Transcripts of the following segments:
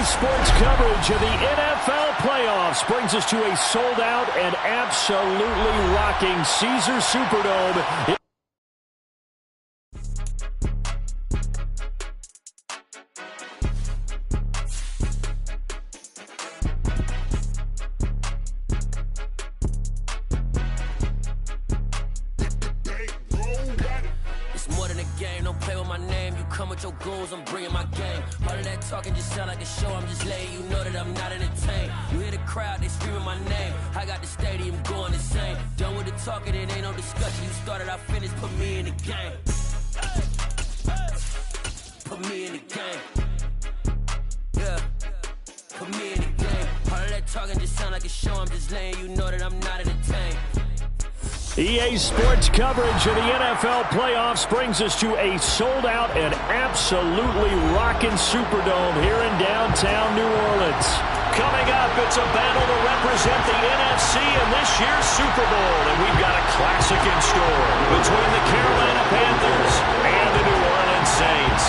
Sports coverage of the NFL playoffs brings us to a sold-out and absolutely rocking Caesars Superdome. I'm bringing my game. All of that talking just sound like a show. I'm just letting you know that I'm not entertained. You hear the crowd, they screaming my name. I got the stadium going insane. Done with the talking, it ain't no discussion. You started, I finished, put me in the game. Put me in the game. Yeah. Put me in the game. All of that talking just sound like a show. I'm just letting you know that I'm not entertained. EA Sports coverage of the NFL playoffs brings us to a sold-out and absolutely rocking Superdome here in downtown New Orleans. Coming up, it's a battle to represent the NFC in this year's Super Bowl, and we've got a classic in store between the Carolina Panthers and the New Orleans Saints.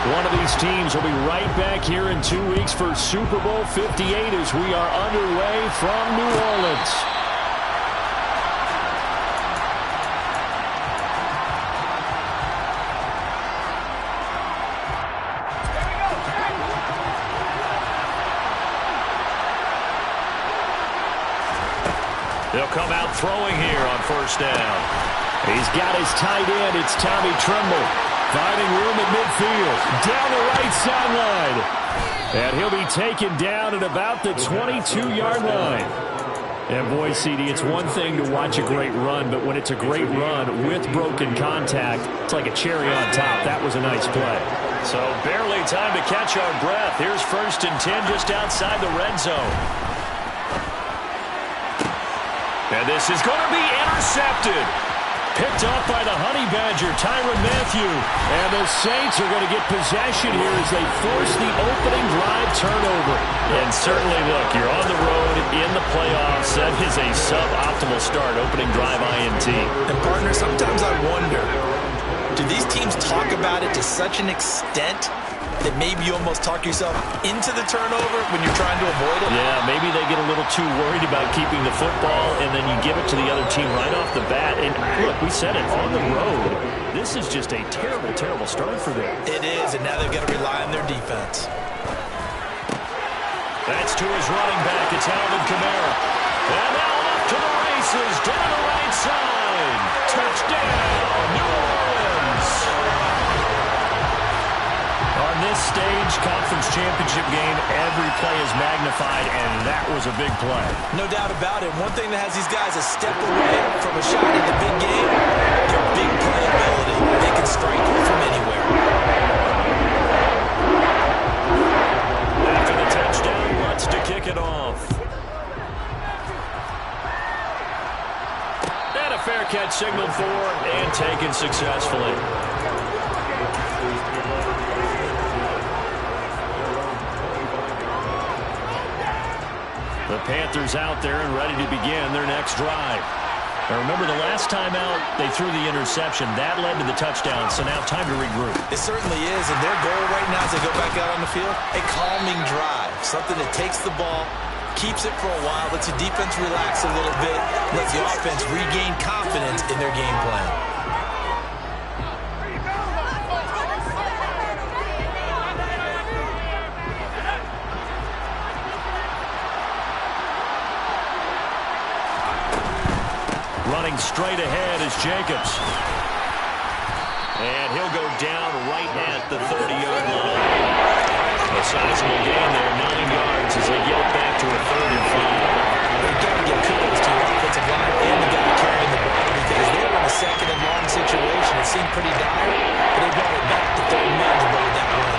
One of these teams will be right back here in 2 weeks for Super Bowl 58 as we are underway from New Orleans. They'll come out throwing here on first down. He's got his tight end. It's Tommy Tremble. Finding room at midfield. Down the right sideline. And he'll be taken down at about the 22-yard line. And boy, CD, it's one thing to watch a great run, but when it's a great run with broken contact, it's like a cherry on top. That was a nice play. So barely time to catch our breath. Here's 1st and 10 just outside the red zone. And this is going to be intercepted. Picked off by the Honey Badger, Tyrann Mathieu. And the Saints are going to get possession here as they force the opening drive turnover. And certainly, look, you're on the road in the playoffs. That is a suboptimal start, opening drive INT. And, partner, sometimes I wonder, do these teams talk about it to such an extent that maybe you almost talk yourself into the turnover when you're trying to avoid it? Yeah, maybe they get a little too worried about keeping the football, and then you give it to the other team right off the bat. And look, we said it, on the road, this is just a terrible, terrible start for them. It is, and now they've got to rely on their defense. That's to his running back. It's Alvin Kamara. And now off to the races, down the right side. Touchdown, New Orleans. On this stage, conference championship game, every play is magnified, and that was a big play. No doubt about it. One thing that has these guys a step away from a shot in the big game, their big play ability. They can strike from anywhere. After the touchdown, wants to kick it off. And a fair catch signaled for and taken successfully. The Panthers out there and ready to begin their next drive. Now remember, the last time out, they threw the interception. That led to the touchdown, so now time to regroup. It certainly is, and their goal right now as they go back out on the field, a calming drive. Something that takes the ball, keeps it for a while, lets the defense relax a little bit, lets the offense regain confidence in their game plan. Running straight ahead is Jacobs. And he'll go down right at the 30-yard line. A sizable gain there, 9 yards as they get it back to a 3rd and 5. They've got to give kudos to the offensive line and the guy carrying the ball because they were in a 2nd and long situation. It seemed pretty dire, but they brought it back to 3rd man to avoid that run.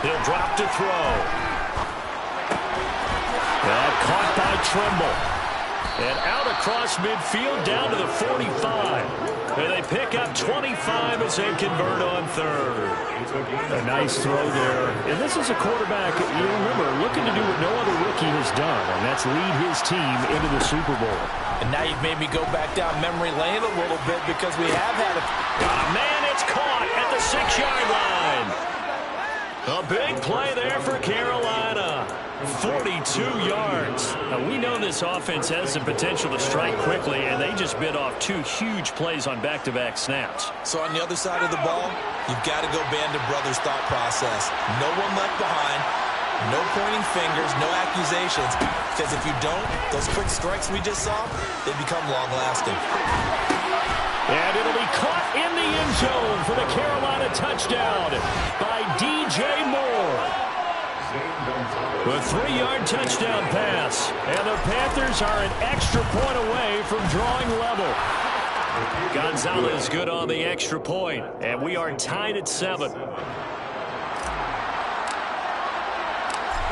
He'll drop to throw. Caught by Tremble. And out across midfield down to the 45. And they pick up 25 as they convert on third. A nice throw there. And this is a quarterback, you remember, looking to do what no other rookie has done, and that's lead his team into the Super Bowl. And now you've made me go back down memory lane a little bit because we have had Got a man, it's caught at the 6-yard line. A big play there for Carolina. 42 yards. Now, we know this offense has the potential to strike quickly, and they just bit off 2 huge plays on back-to-back snaps. So on the other side of the ball, you've got to go band of brothers thought process. No one left behind. No pointing fingers, no accusations. Because if you don't, those quick strikes we just saw, they become long-lasting. And it'll be caught in the end zone for the Carolina touchdown by DJ Moore. A 3-yard touchdown pass. And the Panthers are an extra point away from drawing level. Gonzalez good on the extra point. And we are tied at 7.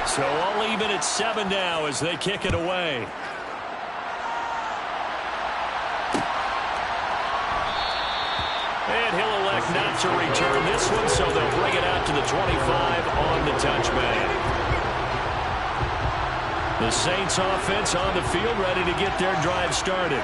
So all even at 7 now as they kick it away. And he'll elect not to return this one, so they'll bring it out to the 25 on the touchback. The Saints offense on the field, ready to get their drive started.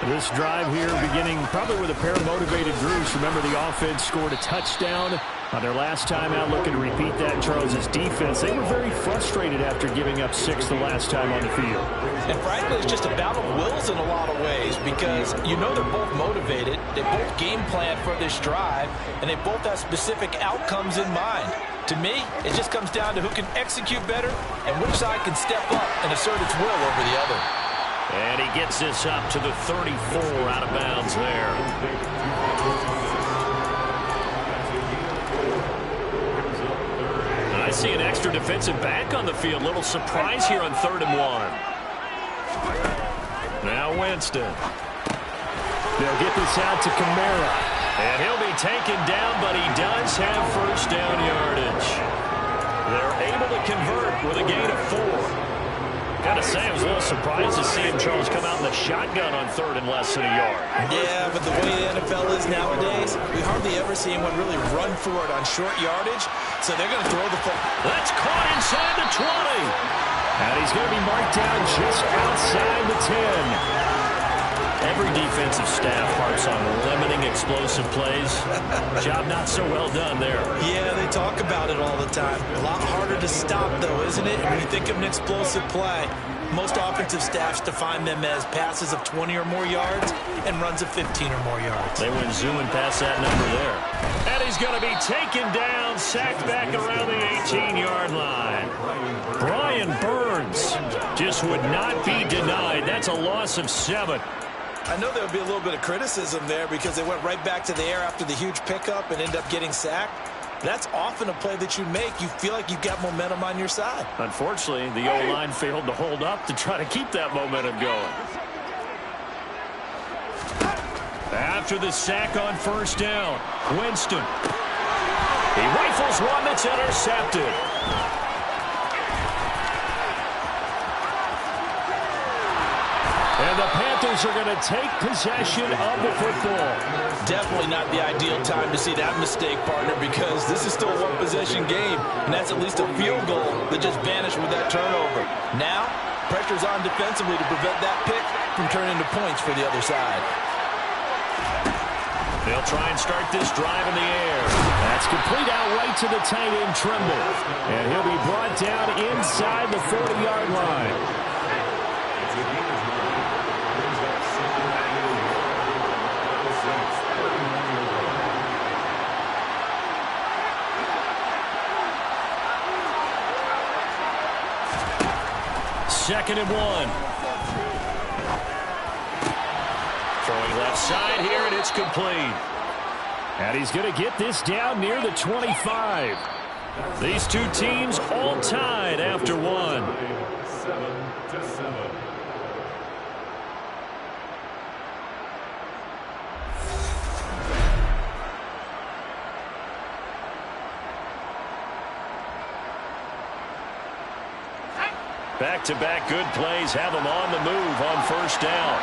This drive here beginning probably with a pair of motivated groups. Remember, the offense scored a touchdown on their last time out, looking to repeat that in Charles' defense. They were very frustrated after giving up 6 the last time on the field. And frankly, it's just a battle of wills in a lot of ways because you know they're both motivated. They both game plan for this drive, and they both have specific outcomes in mind. To me, it just comes down to who can execute better and which side can step up and assert its will over the other. And he gets this up to the 34 out of bounds there. I see an extra defensive back on the field. Little surprise here on 3rd and 1. Now Winston. They'll get this out to Kamara. And he'll be taken down, but he does have first down yardage. They're able to convert with a gain of 4. Gotta say, I was a little surprised to see him, Charles, come out in the shotgun on 3rd and less than a yard. Yeah, but the way the NFL is nowadays, we hardly ever see anyone really run for it on short yardage, so they're going to throw the football. That's caught inside the 20. And he's going to be marked down just outside the 10. Every defensive staff harps on limiting explosive plays. Job not so well done there. Yeah, they talk about it all the time. A lot harder to stop, though, isn't it? When you think of an explosive play, most offensive staffs define them as passes of 20 or more yards and runs of 15 or more yards. They went zooming past that number there. And he's going to be taken down, sacked back around the 18-yard line. Brian Burns just would not be denied. That's a loss of 7. I know there would be a little bit of criticism there because they went right back to the air after the huge pickup and ended up getting sacked. That's often a play that you make. You feel like you've got momentum on your side. Unfortunately, the O-line failed to hold up to try to keep that momentum going. After the sack on first down, Winston. He rifles one that's intercepted. And the Panthers are going to take possession of the football. Definitely not the ideal time to see that mistake, partner, because this is still a one-possession game, and that's at least a field goal that just vanished with that turnover. Now, pressure's on defensively to prevent that pick from turning into points for the other side. They'll try and start this drive in the air. That's complete out right to the tight end, Trimble. And he'll be brought down inside the 40-yard line. Second and 1. Throwing left side here, and it's complete. And he's going to get this down near the 25. These two teams all tied after 1. 7-7. Back-to-back good plays have them on the move on first down.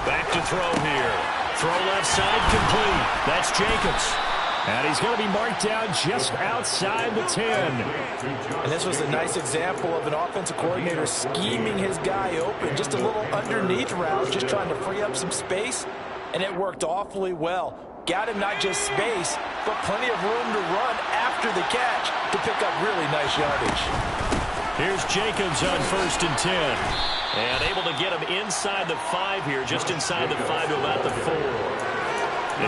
Back to throw here. Throw left side complete. That's Jacobs. And he's going to be marked down just outside the 10. And this was a nice example of an offensive coordinator scheming his guy open. Just a little underneath route, just trying to free up some space. And it worked awfully well. Got him not just space, but plenty of room to run after the catch to pick up really nice yardage. Here's Jacobs on 1st and 10. And able to get him inside the 5 here, just inside the 5 to about the 4.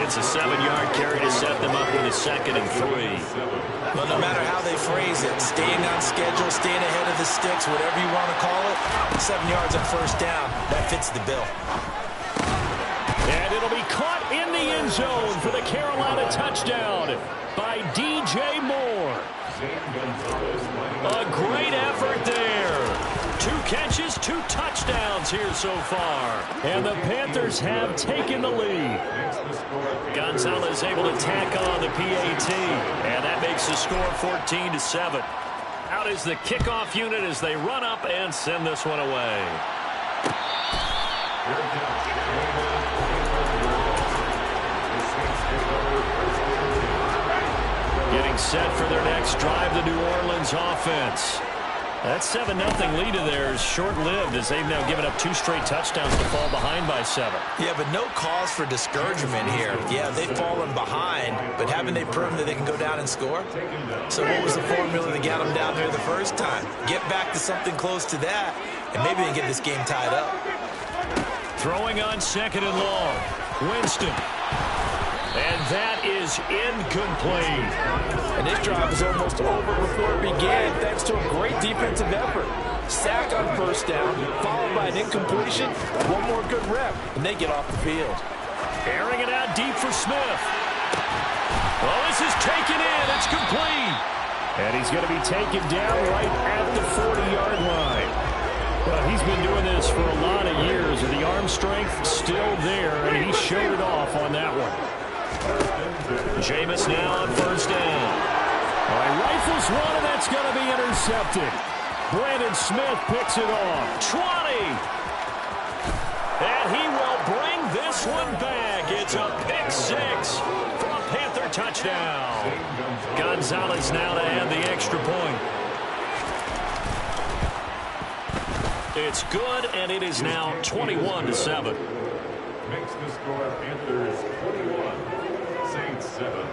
It's a 7-yard carry to set them up with a 2nd and 3. Well, no matter how they phrase it, staying on schedule, staying ahead of the sticks, whatever you want to call it, 7 yards on first down, that fits the bill. And it'll be caught in the end zone for the Carolina touchdown by DJ Moore. A great effort there. 2 catches, 2 touchdowns here so far. And the Panthers have taken the lead. Gonzalez able to tack on the PAT. And that makes the score 14-7. Out is the kickoff unit as they run up and send this one away. Getting set for their next drive, the New Orleans offense. That 7-0 lead of theirs short-lived as they've now given up 2 straight touchdowns to fall behind by 7. Yeah, but no cause for discouragement here. Yeah, they've fallen behind, but haven't they proven that they can go down and score? So what was the formula that got them down there the first time? Get back to something close to that, and maybe they can get this game tied up. Throwing on 2nd and long. Winston. And that is incomplete. And this drive is almost over before it began thanks to a great defensive effort. Sack on first down, followed by an incompletion. One more good rep, and they get off the field. Airing it out deep for Smith. Well, this is taken in. It's complete. And he's going to be taken down right at the 40-yard line. Well, he's been doing this for a lot of years, and the arm strength still there, and he showed it off on that one. Jameis now on first down. All right, rifles one, and that's going to be intercepted. Brandon Smith picks it off. 20. And he will bring this one back. It's a pick 6 for a Panther touchdown. Gonzalez now to add the extra point. It's good, and it is now 21-7. Makes the score Panthers 21, Saints 7.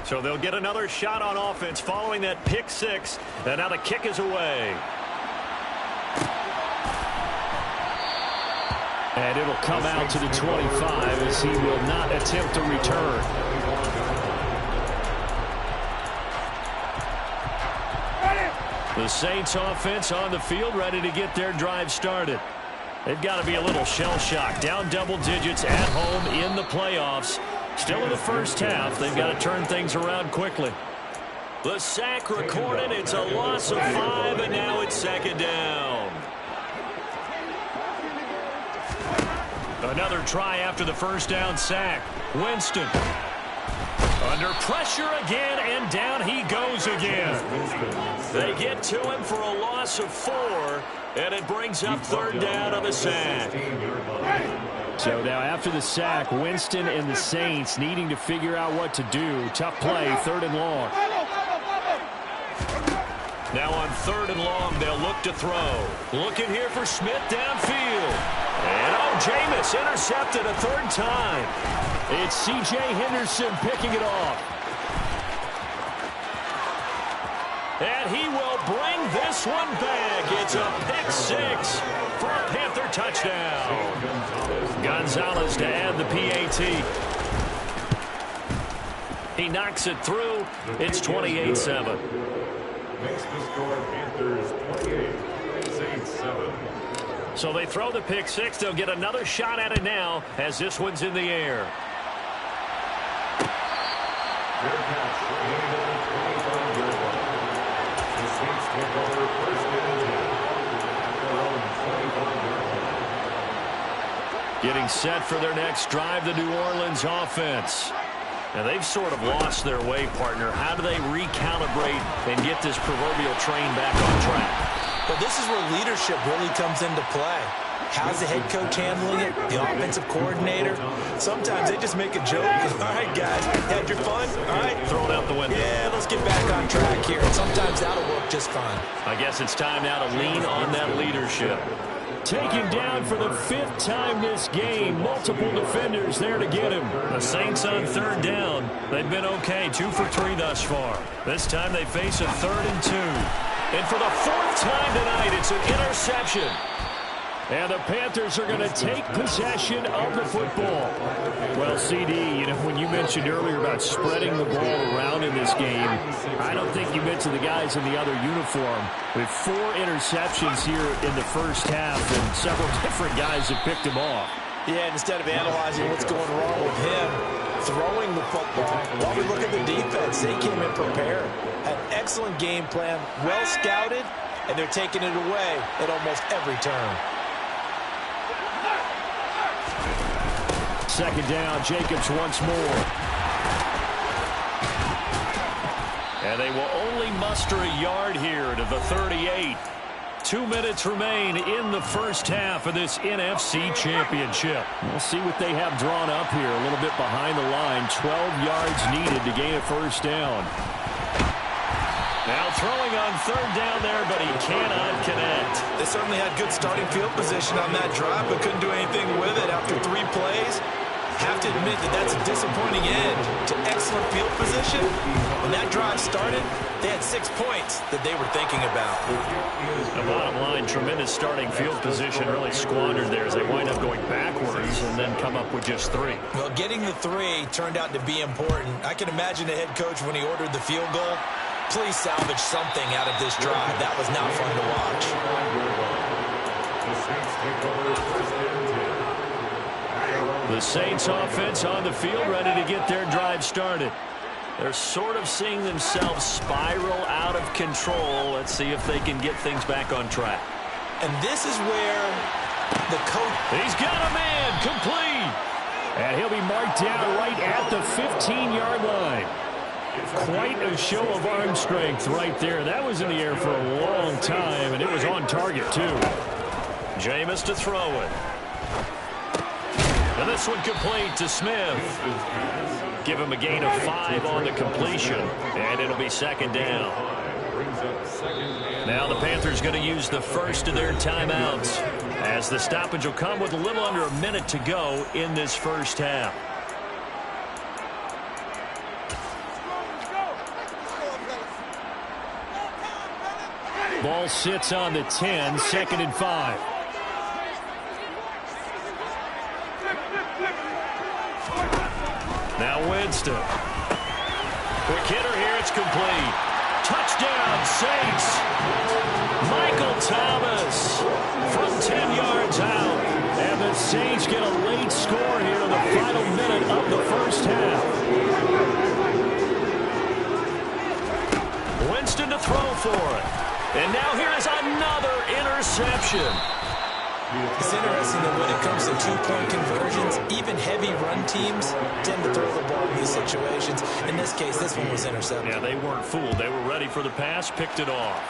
So they'll get another shot on offense following that pick 6, and now the kick is away. And it'll come out to the 25 as he will not attempt to return. The Saints offense on the field ready to get their drive started. They've got to be a little shell-shocked. Down double digits at home in the playoffs. Still in the first half. They've got to turn things around quickly. The sack recorded. It's a loss of 5, and now it's 2nd down. Another try after the first down sack. Winston. Under pressure again, and down he goes again. They get to him for a loss of 4, and it brings up 3rd down on the sack. So now after the sack, Winston and the Saints needing to figure out what to do. Tough play, 3rd and long. Now on 3rd and long, they'll look to throw. Looking here for Smith downfield. And Jameis intercepted a 3rd time. It's C.J. Henderson picking it off. And he will bring this one back. It's a pick 6 for a Panther touchdown. Gonzalez to add the PAT. He knocks it through. It's 28-7. Makes the score Panthers 28, Saints 7. So they throw the pick 6. They'll get another shot at it now as this one's in the air. Getting set for their next drive, the New Orleans offense. Now, they've sort of lost their way, partner. How do they recalibrate and get this proverbial train back on track? Well, this is where leadership really comes into play. How's the head coach handling it? The offensive coordinator? Sometimes they just make a joke. All right, guys, had your fun? All right. Throw it out the window. Yeah, let's get back on track here. And sometimes that'll work just fine. I guess it's time now to lean on that leadership. Taken down for the 5th time this game. Multiple defenders there to get him. The Saints on 3rd down. They've been okay, 2 for 3 thus far. This time they face a 3rd and 2. And for the 4th time tonight, it's an interception. And the Panthers are going to take possession of the football. Well, CD, you know, when you mentioned earlier about spreading the ball around in this game, I don't think you mentioned the guys in the other uniform. With 4 interceptions here in the first half, and several different guys have picked him off. Yeah, instead of analyzing what's going wrong with him, throwing the football. While we look at the defense, they came in prepared. Had an excellent game plan, well scouted, and they're taking it away at almost every turn. 2nd down, Jacobs once more. And they will only muster a yard here to the 38. 2 minutes remain in the first half of this NFC Championship. We'll see what they have drawn up here. A little bit behind the line. 12 yards needed to gain a first down. Now throwing on 3rd down there, but he cannot connect. They certainly had good starting field position on that drive, but couldn't do anything with it after 3 plays. Have to admit that that's a disappointing end to excellent field position. When that drive started, they had 6 points that they were thinking about. The bottom line, tremendous starting field position, really squandered there as they wind up going backwards and then come up with just 3. Well, getting the 3 turned out to be important. I can imagine the head coach when he ordered the field goal. Please salvage something out of this drive. That was not fun to watch. The Saints offense on the field, ready to get their drive started. They're sort of seeing themselves spiral out of control. Let's see if they can get things back on track. And this is where the coach... He's got a man, complete. And he'll be marked down right at the 15-yard line. Quite a show of arm strength right there. That was in the air for a long time, and it was on target, too. Jameis to throw it. And this one complete to Smith. Give him a gain of 5 on the completion, and it'll be 2nd down. Now the Panthers going to use the first of their timeouts, as the stoppage will come with a little under a minute to go in this first half. Ball sits on the 10, 2nd and 5. Now Winston. Quick hitter here, it's complete. Touchdown, Saints. Michael Thomas from 10 yards out. And the Saints get a late score here in the final minute of the first half. Winston to throw for it. And now here is another interception. It's interesting that when it comes to 2-point conversions, even heavy run teams tend to throw the ball in these situations. In this case, this one was intercepted. Yeah, they weren't fooled. They were ready for the pass, picked it off.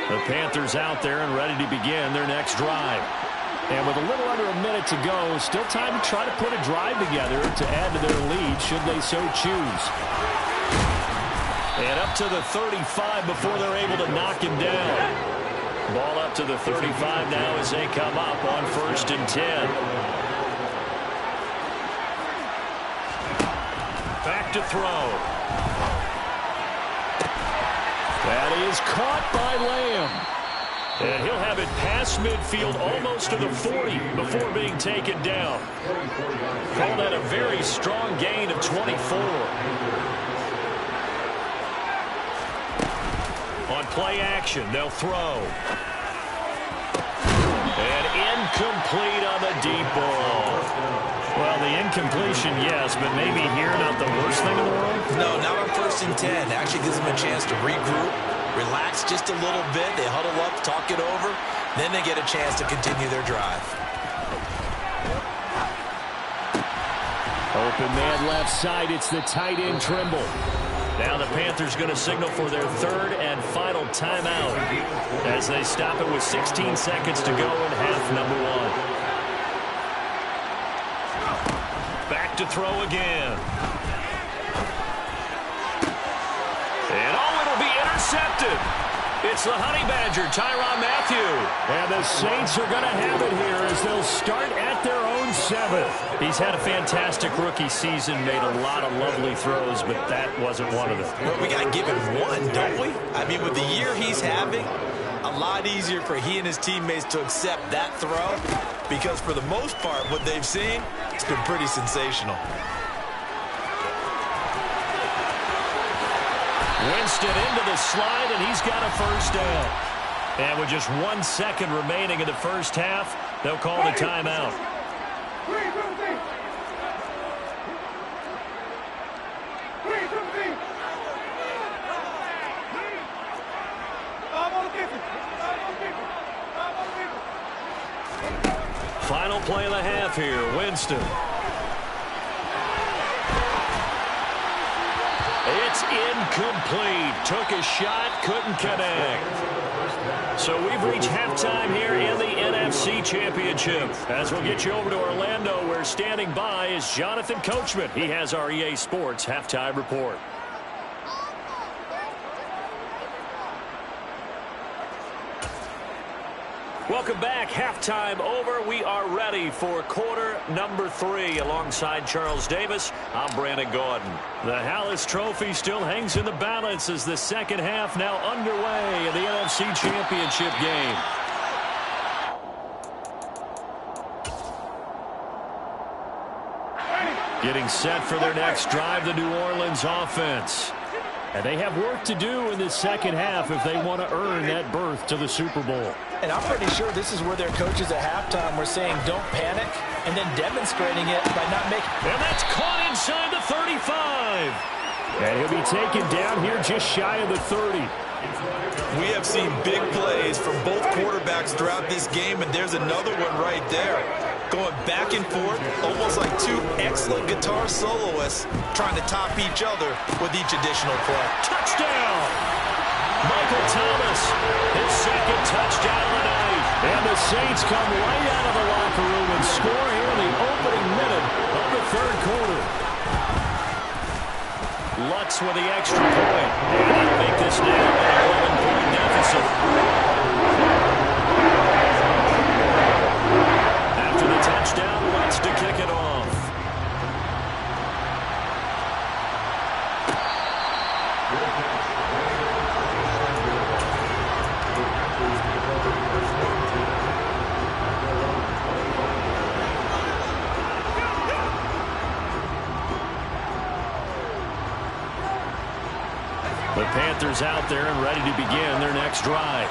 The Panthers out there and ready to begin their next drive. And with a little under a minute to go, still time to try to put a drive together to add to their lead should they so choose. And up to the 35 before they're able to knock him down. Ball up to the 35 now as they come up on 1st and 10. Back to throw. That is caught by Lamb. And he'll have it past midfield almost to the 40 before being taken down. Call that a very strong gain of 24. On play action, they'll throw. deep ball. Well, the incompletion, yes, but maybe here not the worst thing in the world? No, not on 1st and 10. Actually gives them a chance to regroup, relax just a little bit. They huddle up, talk it over. Then they get a chance to continue their drive. Open man left side. It's the tight end Trimble. Now the Panthers going to signal for their 3rd and final timeout as they stop it with 16 seconds to go in half number 1. Back to throw again. And it'll be intercepted. It's the Honey Badger, Tyrann Mathieu. And the Saints are going to have it here as they'll start at their own 7th. He's had a fantastic rookie season, made a lot of lovely throws, but that wasn't one of them. Well, we got to give him one, don't we? I mean, with the year he's having, a lot easier for he and his teammates to accept that throw because for the most part, what they've seen, it's been pretty sensational. Winston into the slide, and he's got a first down. And with just 1 second remaining in the first half, they'll call the timeout. Final play of the half here, Winston. It's incomplete. Took a shot, couldn't connect. So we've reached halftime here in the NFC Championship. As we'll get you over to Orlando, where standing by is Jonathan Coachman. He has our EA Sports halftime report. Welcome back. Halftime over. We are ready for quarter number 3. Alongside Charles Davis, I'm Brandon Gaudin. The Hallis Trophy still hangs in the balance as the second half now underway in the NFC Championship game. Getting set for their next drive, the New Orleans offense. And they have work to do in the second half if they want to earn that berth to the Super Bowl. And I'm pretty sure this is where their coaches at halftime were saying don't panic and then demonstrating it by not making. And that's caught inside the 35. And he'll be taken down here just shy of the 30. We have seen big plays from both quarterbacks throughout this game, and there's another one right there. Going back and forth, almost like two excellent guitar soloists trying to top each other with each additional play. Touchdown! Michael Thomas, his second touchdown of the night. And the Saints come right out of the locker room and score here in the opening minute of the third quarter. Lutz with the extra point. And he'll make this now an 11-point deficit. After the touchdown, Lutz to kick it off. The Panthers out there and ready to begin their next drive.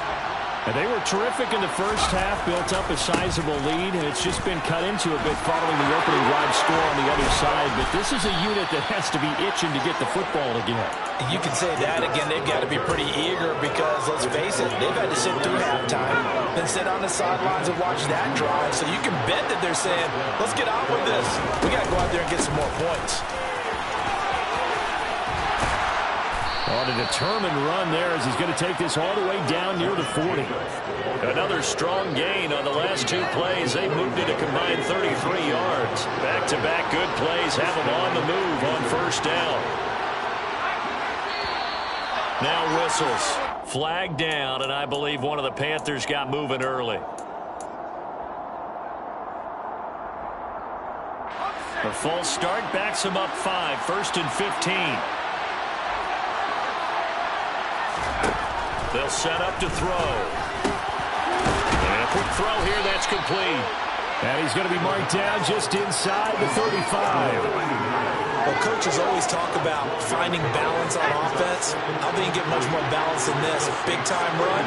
And they were terrific in the first half, built up a sizable lead, and it's just been cut into a bit following the opening drive score on the other side. But this is a unit that has to be itching to get the football again. You can say that again. They've got to be pretty eager because, let's face it, they've had to sit through halftime, then sit on the sidelines and watch that drive. So you can bet that they're saying, let's get on with this. We got to go out there and get some more points. On a determined run there as he's going to take this all the way down near the 40. Another strong gain on the last two plays. They moved it a combined 33 yards. Back-to-back good plays have them on the move on first down. Now whistles. Flag down, and I believe one of the Panthers got moving early. The false start backs him up 5, 1st and 15. They'll set up to throw. And a quick throw here, that's complete. And he's going to be marked down just inside the 35. Well, coaches always talk about finding balance on offense. How they can get much more balance than this. Big-time run,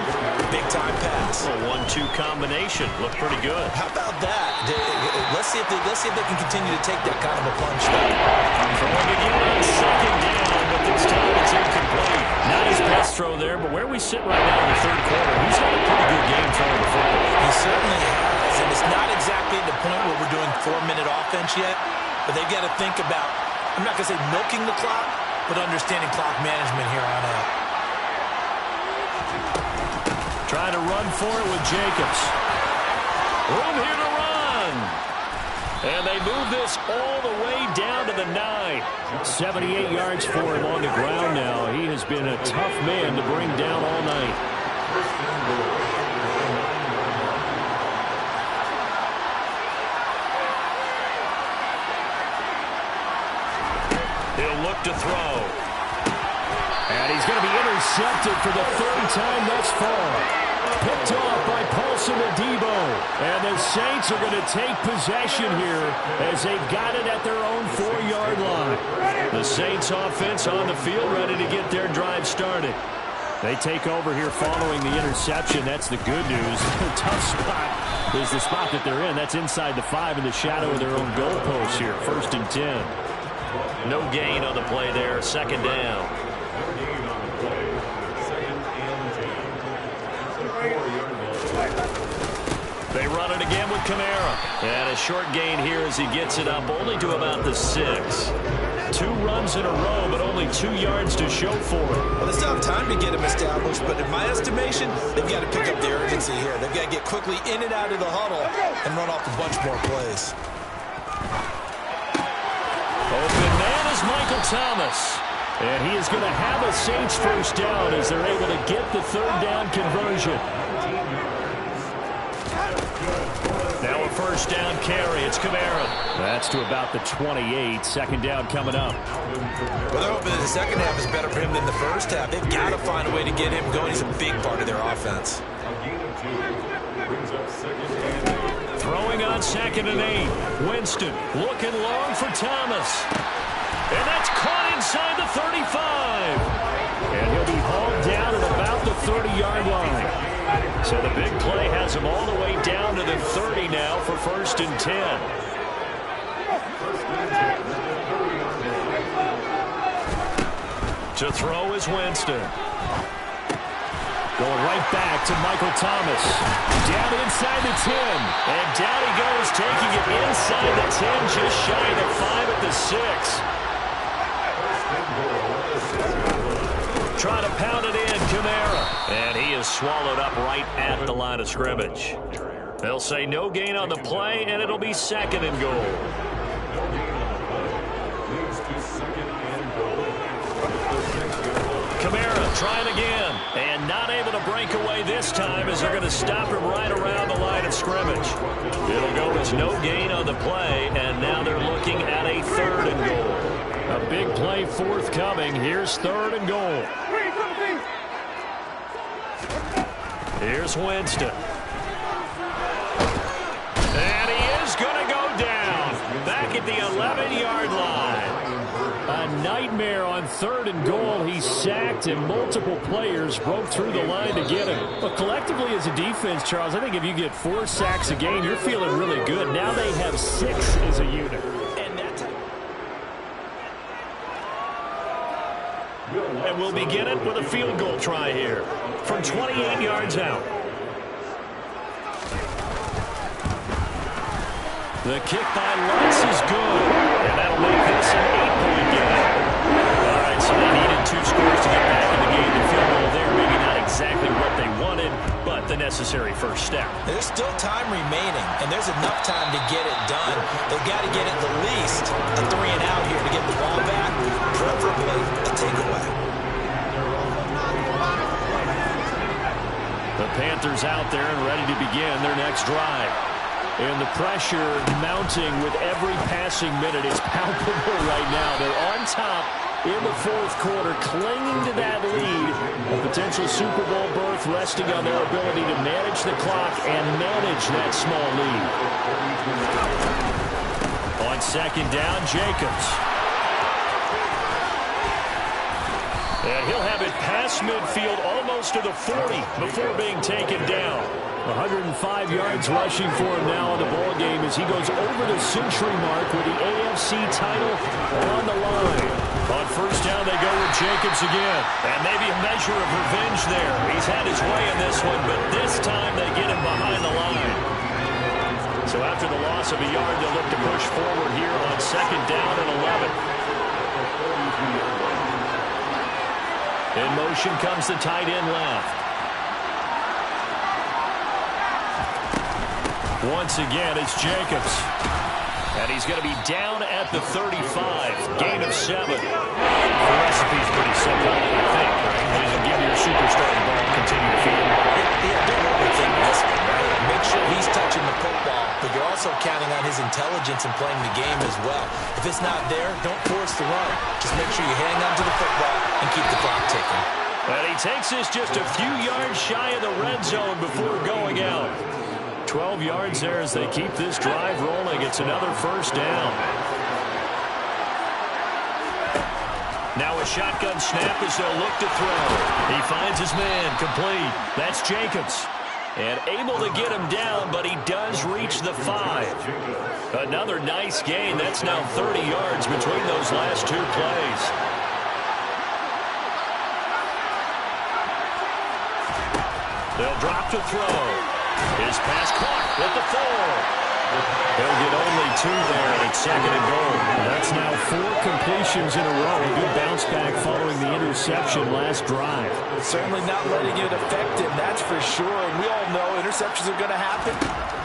big-time pass. A 1-2 combination. Looked pretty good. How about that? Let's see if they can continue to take that kind of a plunge step. Throwing again on second down, but this time it's incomplete. Not his best throw there, but where we sit right now in the third quarter, he's had a pretty good game throwing the football. He certainly has, and it's not exactly the point where we're doing 4-minute offense yet, but they've got to think about, I'm not going to say milking the clock, but understanding clock management here on out. Trying to run for it with Jacobs. Room here to run. And they move this all the way down to the 9. 78 yards for him on the ground now. He has been a tough man to bring down all night. He'll look to throw. And he's going to be intercepted for the third time thus far. Picked off by Paulson Adebo. And the Saints are going to take possession here as they've got it at their own 4-yard line. The Saints offense on the field ready to get their drive started. They take over here following the interception. That's the good news. The tough spot is the spot that they're in. That's inside the 5 in the shadow of their own goalpost here. 1st and 10. No gain on the play there. 2nd down. They run it again with Kamara. And a short gain here as he gets it up only to about the 6. 2 runs in a row, but only 2 yards to show for it. Well, they still have time to get him established, but in my estimation, they've got to pick up the urgency here. They've got to get quickly in and out of the huddle and run off a bunch more plays. Open man is Michael Thomas. And he is going to have a Saints first down as they're able to get the 3rd down conversion. Now a 1st down carry. It's Kamara. That's to about the 28. 2nd down coming up. Well, they're hoping that the second half is better for him than the first half. They've got to find a way to get him going. He's a big part of their offense. Throwing on 2nd and 8. Winston looking long for Thomas. And that's caught inside the 35. And he'll be hauled down at about the 30-yard line. So the big play has him all the way down to the 30 now for 1st and 10. To throw is Winston. Going right back to Michael Thomas. Down inside the 10. And down he goes, taking it inside the 10, just shy of the 5 at the 6. Trying to pound it in, Kamara. And he is swallowed up right at the line of scrimmage. They'll say no gain on the play, and it'll be 2nd and goal. Kamara trying again, and not able to break away this time as they're going to stop him right around the line of scrimmage. It'll go as no gain on the play, and now they're looking at a 3rd and goal. A big play forthcoming. Here's 3rd and goal. Here's Winston. And he is going to go down. Back at the 11-yard line. A nightmare on 3rd and goal. He's sacked, and multiple players broke through the line to get him. But collectively as a defense, Charles, I think if you get 4 sacks a game, you're feeling really good. Now they have 6 as a unit. And we'll begin it with a field goal try here from 28 yards out. The kick by Lutz is good, and that'll make this an 8-point game. All right, so they needed 2 scores to get back in the game. The field goal there, maybe not exactly what they wanted, but the necessary first step. There's still time remaining, and there's enough time to get it done. They've got to get at the least a 3 and out here to get the ball back, preferably a takeaway. The Panthers out there and ready to begin their next drive. And the pressure mounting with every passing minute is palpable right now. They're on top in the 4th quarter, clinging to that lead. A potential Super Bowl berth resting on their ability to manage the clock and manage that small lead. On 2nd down, Jacobs. And he'll have it past midfield almost to the 40 before being taken down. 105 yards rushing for him now in the ballgame as he goes over the century mark with the AFC title on the line. On first down, they go with Jacobs again. And maybe a measure of revenge there. He's had his way in this one, but this time they get him behind the line. So after the loss of a yard, they'll look to push forward here on second down and 11. In motion comes the tight end left. Once again, it's Jacobs. And he's going to be down at the 35. Gain of 7. The recipe's pretty simple, I think, right? You give your superstar the ball, continue to feed him. Yeah, don't overthink this one, right? Make sure he's touching the football, but you're also counting on his intelligence in playing the game as well. If it's not there, don't force the run. Just make sure you hang on to the football and keep the clock ticking. And he takes this just a few yards shy of the red zone before going out. 12 yards there as they keep this drive rolling. It's another first down. Now a shotgun snap as they'll look to throw. He finds his man, complete. That's Jacobs. And able to get him down, but he does reach the 5. Another nice gain. That's now 30 yards between those last 2 plays. They'll drop to throw. His pass caught at the 4. He'll get only 2 there, and it's second and goal. That's now 4 completions in a row. A good bounce back following the interception last drive. Certainly not letting it affect him, that's for sure. And we all know interceptions are going to happen.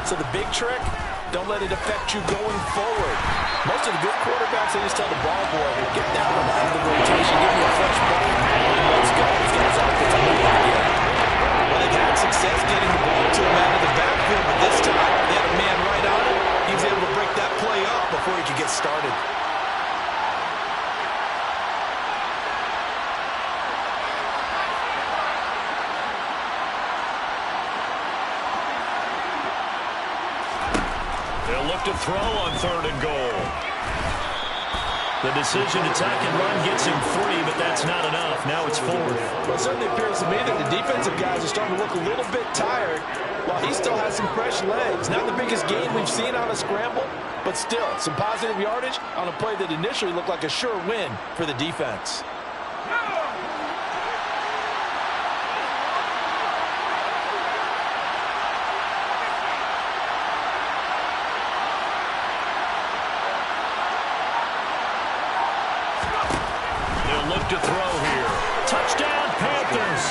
So the big trick, don't let it affect you going forward. Most of the good quarterbacks, they just tell the ball boy, get down out of the rotation, give me a fresh ball, and let's go. He's got his offensive line again. Well, they've had success getting the ball to him out of the backfield, but this time they had a man right on him. He was able to break that play up before he could get started. They'll look to throw on third and goal. The decision to tuck and run gets him 3, but that's not enough. Now it's 4th. Well, it certainly appears to me that the defensive guys are starting to look a little bit tired while he still has some fresh legs. Not the biggest gain we've seen on a scramble, but still some positive yardage on a play that initially looked like a sure win for the defense. To throw here. Touchdown, Panthers.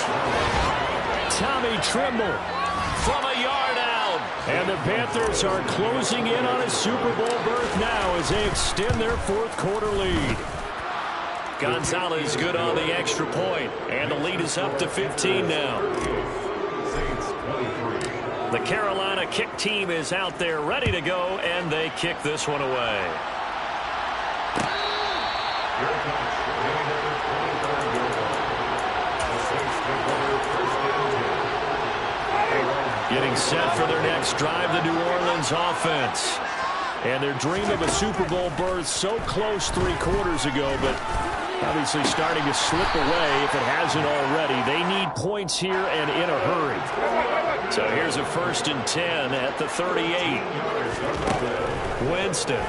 Tommy Tremble from a yard out. And the Panthers are closing in on a Super Bowl berth now as they extend their 4th quarter lead. Gonzalez good on the extra point, and the lead is up to 15 now. The Carolina kick team is out there ready to go, and they kick this one away. Getting set for their next drive, the New Orleans offense. And their dream of a Super Bowl berth so close 3 quarters ago, but obviously starting to slip away if it hasn't already. They need points here and in a hurry. So here's a 1st and 10 at the 38. Winston.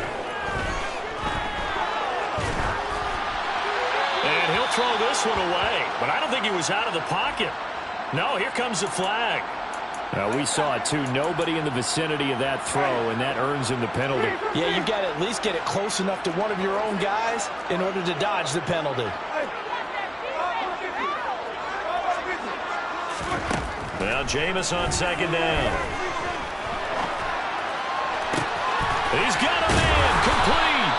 And he'll throw this one away, but I don't think he was out of the pocket. No, here comes the flag. We saw it, too. Nobody in the vicinity of that throw, and that earns him the penalty. Yeah, you've got to at least get it close enough to one of your own guys in order to dodge the penalty. Now Jameis on second down. He's got a man complete.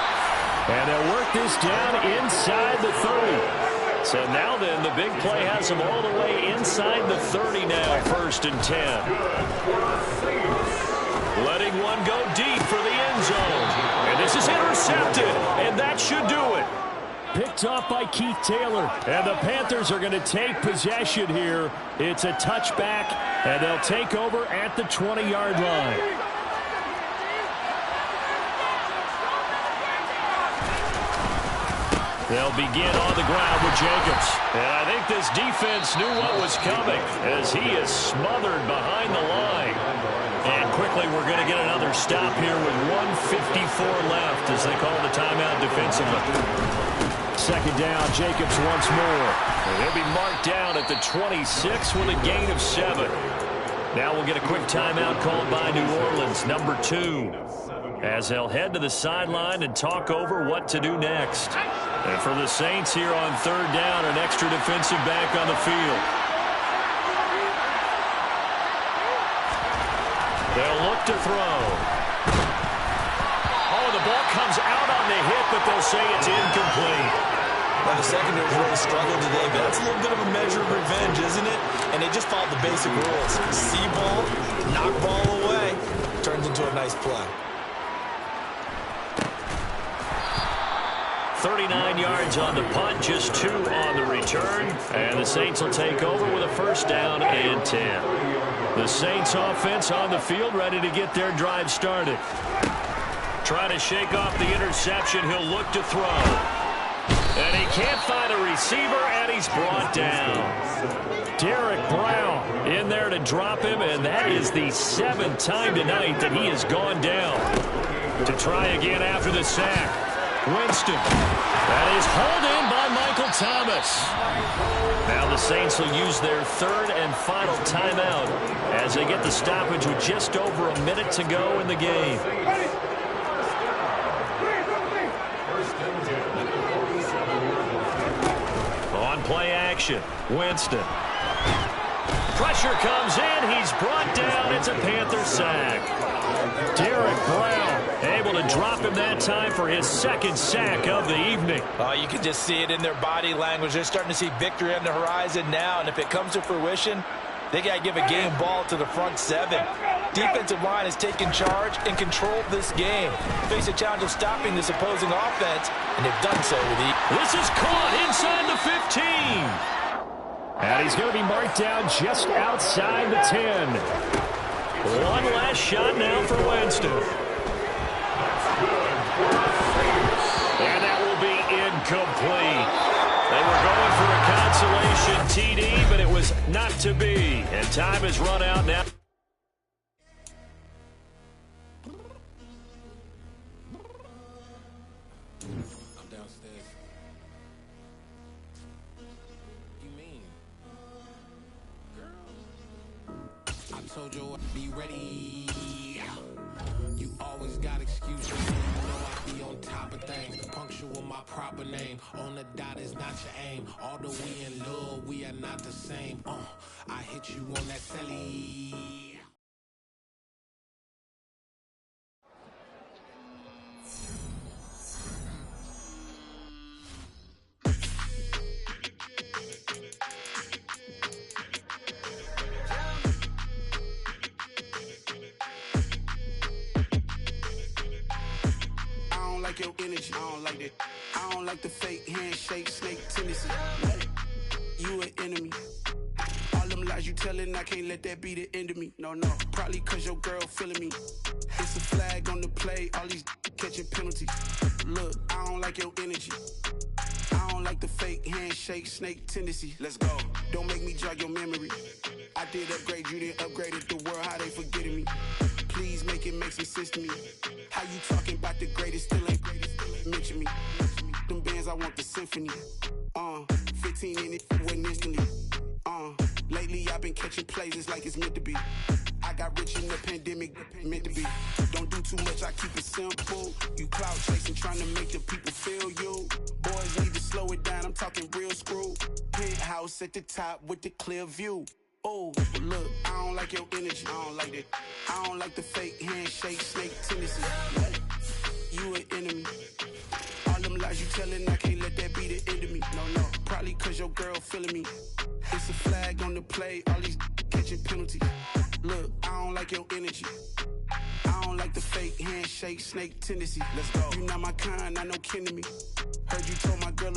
And they'll work this down inside the 30. So now then, the big play has them all the way inside the 30 now, 1st and 10. Letting one go deep for the end zone. And this is intercepted, and that should do it. Picked off by Keith Taylor, and the Panthers are going to take possession here. It's a touchback, and they'll take over at the 20-yard line. They'll begin on the ground with Jacobs. And I think this defense knew what was coming as he is smothered behind the line. And quickly we're going to get another stop here with 1:54 left as they call the timeout defensively. Second down, Jacobs once more. And he'll be marked down at the 26 with a gain of 7. Now we'll get a quick timeout called by New Orleans, number 2, as they'll head to the sideline and talk over what to do next. And for the Saints here on third down, an extra defensive back on the field. They'll look to throw. Oh, the ball comes out on the hit, but they'll say it's incomplete. Well, the secondary's really struggled today, but that's a little bit of a measure of revenge, isn't it? And they just followed the basic rules. See ball, knock ball away. Turns into a nice play. 39 yards on the punt, just 2 on the return. And the Saints will take over with a first down and 10. The Saints offense on the field, ready to get their drive started. Trying to shake off the interception, he'll look to throw. And he can't find a receiver, and he's brought down. Derek Brown in there to drop him, and that is the 7th time tonight that he has gone down. To try again after the sack. Winston. That is hauled in by Michael Thomas. Now the Saints will use their third and final timeout as they get the stoppage with just over a minute to go in the game. On play action, Winston. Pressure comes in. He's brought down. It's a Panther sack. Derek Brown able to drop him that time for his 2nd sack of the evening. Oh, you can just see it in their body language. They're starting to see victory on the horizon now, and if it comes to fruition, they got to give a game ball to the front 7. Defensive line has taken charge and controlled this game. Face a challenge of stopping this opposing offense, and they've done so with ease. This is caught inside the 15. And he's going to be marked down just outside the 10. One last shot now for Winston. And that will be incomplete. They were going for a consolation TD, but it was not to be. And time has run out now. I'm downstairs. You mean? Girl, I told you I'd be ready. You always got excuses. You know I be on top of things. Punctual my proper name. On the dot is not your aim. Although we in love, we are not the same. I hit you on that celly. Like your energy, I don't like that. I don't like the fake handshake, snake tendency. You an enemy. All them lies you telling, I can't let that be the end of me. No, probably cause your girl feeling me. It's a flag on the play, all these catching penalties. Look, I don't like your energy. I don't like the fake handshake, snake tendency. Let's go. Don't make me jog your memory. I did upgrade, you didn't upgrade it. The world, how they forgetting me. Please make it make some sense to me. How you talking about the greatest, still ain't mention me. Them bands, I want the symphony. 15 in it, wasn't instantly. Lately I've been catching plays, it's like it's meant to be. I got rich in the pandemic, meant to be. Don't do too much, I keep it simple. You clout chasing, trying to make the people feel you. Boys need to slow it down, I'm talking real screw. Penthouse at the top with the clear view. Oh, look, I don't like your energy. I don't like that. I don't like the fake handshake, snake tendency. You an enemy. All them lies you telling, I can't let that be the end of me. No, probably cause your girl feeling me. It's a flag on the play, all these catching penalties. Look, I don't like your energy. I don't like the fake handshake, snake tendency. Let's go. You not my kind, I know kin to me. Heard you told my girl